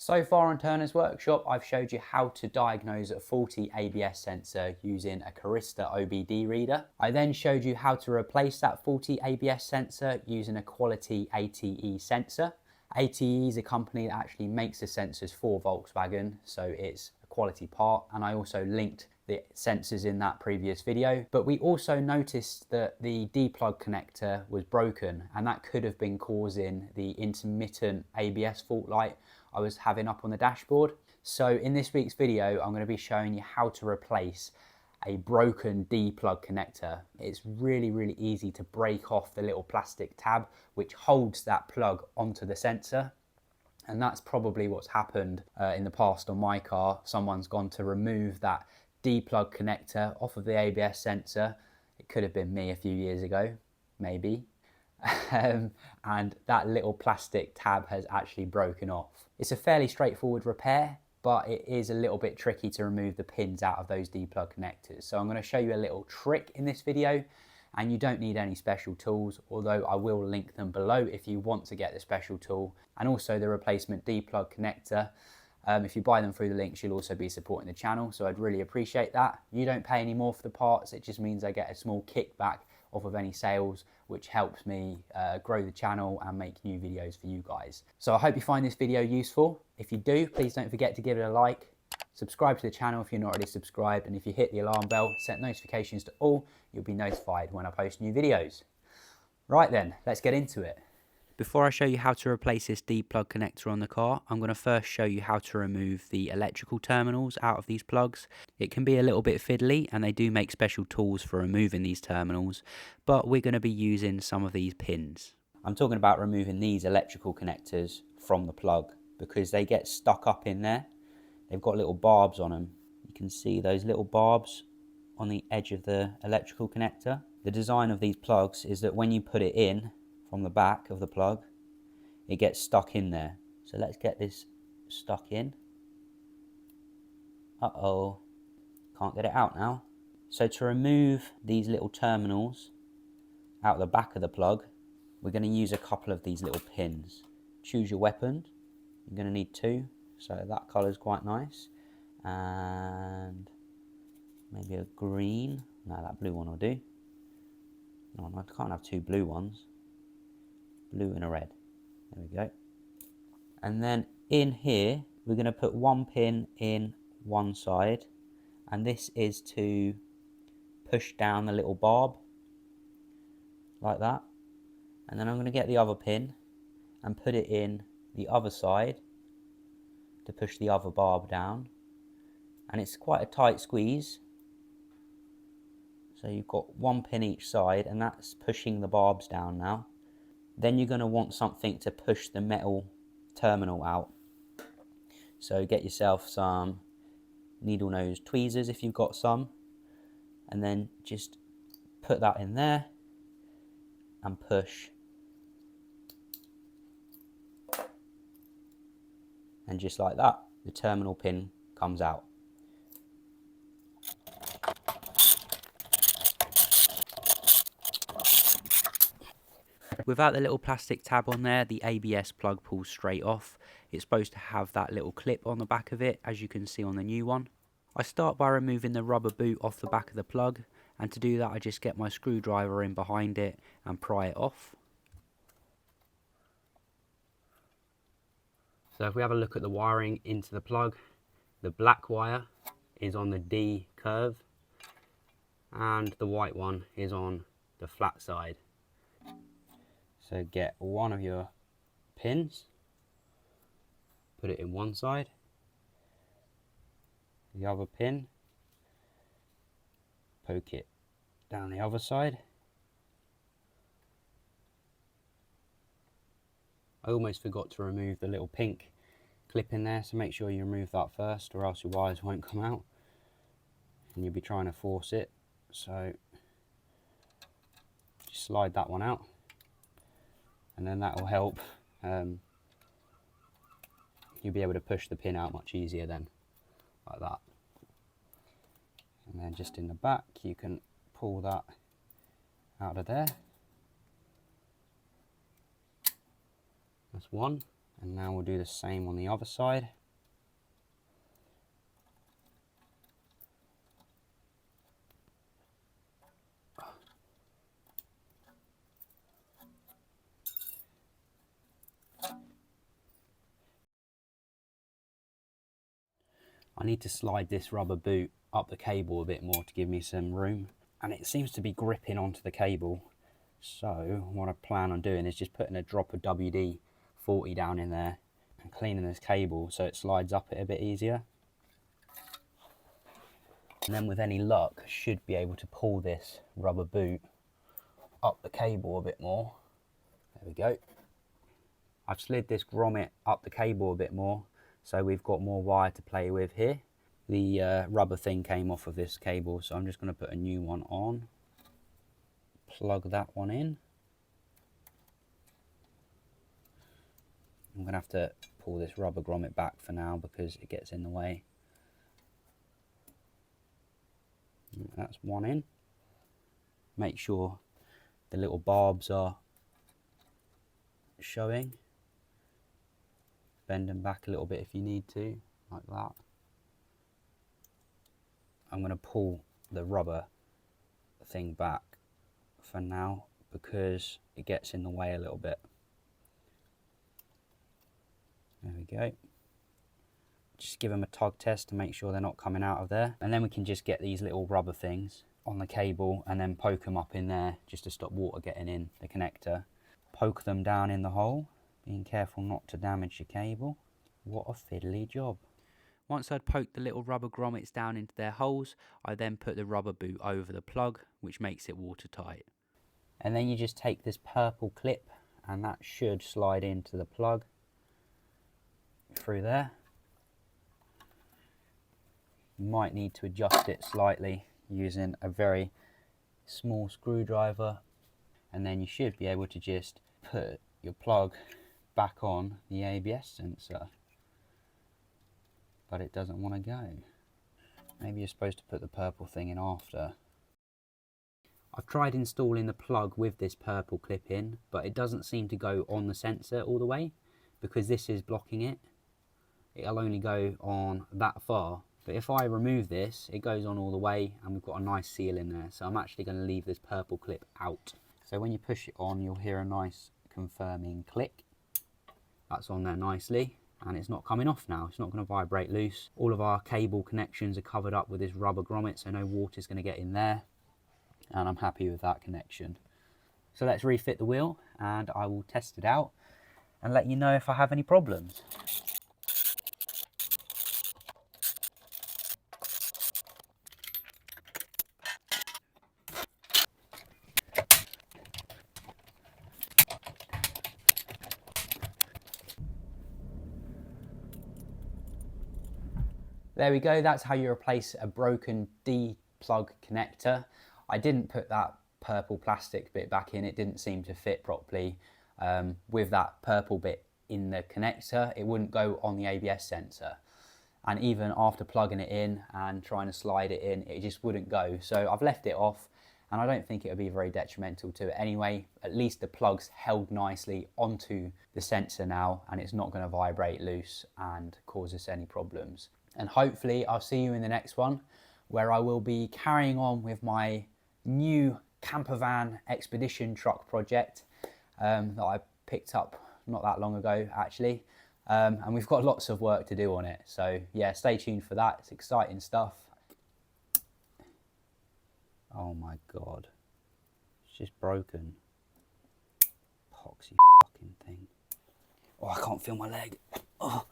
So far on Turner's Workshop, I've showed you how to diagnose a faulty ABS sensor using a Carista OBD reader. I then showed you how to replace that faulty ABS sensor using a quality ATE sensor. ATE is a company that actually makes the sensors for Volkswagen, so it's a quality part, and I also linked the sensors in that previous video. But we also noticed that the D-plug connector was broken, and that could have been causing the intermittent ABS fault light I was having up on the dashboard. So in this week's video, I'm going to be showing you how to replace a broken D-plug connector. It's really easy to break off the little plastic tab which holds that plug onto the sensor. And that's probably what's happened in the past on my car. Someone's gone to remove that D-plug connector off of the ABS sensor. It could have been me a few years ago, maybe. And that little plastic tab has actually broken off. It's a fairly straightforward repair, but it is a little bit tricky to remove the pins out of those D-plug connectors. So I'm going to show you a little trick in this video, and you don't need any special tools, although I will link them below if you want to get the special tool, and also the replacement D-plug connector. If you buy them through the links, you'll also be supporting the channel, so I'd really appreciate that. You don't pay any more for the parts, it just means I get a small kickback off of any sales, which helps me grow the channel and make new videos for you guys. So I hope you find this video useful. If you do, please don't forget to give it a like, subscribe to the channel if you're not already subscribed, and if you hit the alarm bell, set notifications to all, you'll be notified when I post new videos. Right then, let's get into it. Before I show you how to replace this D-plug connector on the car, I'm going to first show you how to remove the electrical terminals out of these plugs. It can be a little bit fiddly, and they do make special tools for removing these terminals, but we're going to be using some of these pins. I'm talking about removing these electrical connectors from the plug because they get stuck up in there. They've got little barbs on them. You can see those little barbs on the edge of the electrical connector. The design of these plugs is that when you put it in from the back of the plug, it gets stuck in there. So let's get this stuck in. Uh-oh, can't get it out now. So to remove these little terminals out the back of the plug, we're going to use a couple of these little pins. Choose your weapon. You're going to need two, so that colour is quite nice. And maybe a green. No, that blue one will do. No, I can't have two blue ones. Blue and a red. There we go. And then in here, we're going to put one pin in one side, and this is to push down the little barb, like that. And then I'm going to get the other pin and put it in the other side to push the other barb down. And it's quite a tight squeeze. So you've got one pin each side, and that's pushing the barbs down now. Then you're going to want something to push the metal terminal out. So get yourself some needle nose tweezers if you've got some, and then just put that in there and push. And just like that, the terminal pin comes out. Without the little plastic tab on there, the ABS plug pulls straight off. It's supposed to have that little clip on the back of it, as you can see on the new one. I start by removing the rubber boot off the back of the plug, and to do that I just get my screwdriver in behind it and pry it off. So if we have a look at the wiring into the plug, the black wire is on the D curve and the white one is on the flat side. So get one of your pins, put it in one side, the other pin, poke it down the other side. I almost forgot to remove the little pink clip in there, so make sure you remove that first or else your wires won't come out and you'll be trying to force it. So just slide that one out, and then that will help. You'll be able to push the pin out much easier then, like that. And then just in the back you can pull that out of there. That's one. And now we'll do the same on the other side. I need to slide this rubber boot up the cable a bit more to give me some room, and it seems to be gripping onto the cable. So what I plan on doing is just putting a drop of WD-40 down in there and cleaning this cable so it slides up it a bit easier. And then with any luck, I should be able to pull this rubber boot up the cable a bit more. There we go. I've slid this grommet up the cable a bit more, so we've got more wire to play with here. The rubber thing came off of this cable, so I'm just going to put a new one on. Plug that one in. I'm going to have to pull this rubber grommet back for now because it gets in the way. That's one in. Make sure the little barbs are showing. Bend them back a little bit if you need to, like that. I'm going to pull the rubber thing back for now because it gets in the way a little bit. There we go. Just give them a tug test to make sure they're not coming out of there, and then we can just get these little rubber things on the cable and then poke them up in there just to stop water getting in the connector. Poke them down in the hole, being careful not to damage your cable. What a fiddly job. Once I'd poked the little rubber grommets down into their holes, I then put the rubber boot over the plug, which makes it watertight. And then you just take this purple clip, and that should slide into the plug through there. You might need to adjust it slightly using a very small screwdriver, and then you should be able to just put your plug back on the ABS sensor. But it doesn't want to go. Maybe you're supposed to put the purple thing in after. I've tried installing the plug with this purple clip in, but it doesn't seem to go on the sensor all the way because this is blocking it. It'll only go on that far. But if I remove this, it goes on all the way and we've got a nice seal in there. So I'm actually going to leave this purple clip out. So when you push it on, you'll hear a nice confirming click. That's on there nicely. And it's not coming off now, it's not going to vibrate loose. All of our cable connections are covered up with this rubber grommet, so no water is going to get in there. And I'm happy with that connection. So let's refit the wheel and I will test it out and let you know if I have any problems. There we go, that's how you replace a broken D-plug connector. I didn't put that purple plastic bit back in, it didn't seem to fit properly. With that purple bit in the connector, it wouldn't go on the ABS sensor. And even after plugging it in and trying to slide it in, it just wouldn't go. So I've left it off, and I don't think it would be very detrimental to it anyway. At least the plug's held nicely onto the sensor now, and it's not going to vibrate loose and cause us any problems. And hopefully I'll see you in the next one, where I will be carrying on with my new campervan expedition truck project that I picked up not that long ago actually. And we've got lots of work to do on it. So yeah, stay tuned for that. It's exciting stuff. Oh my God, it's just broken. Poxy fucking thing. Oh, I can't feel my leg. Oh.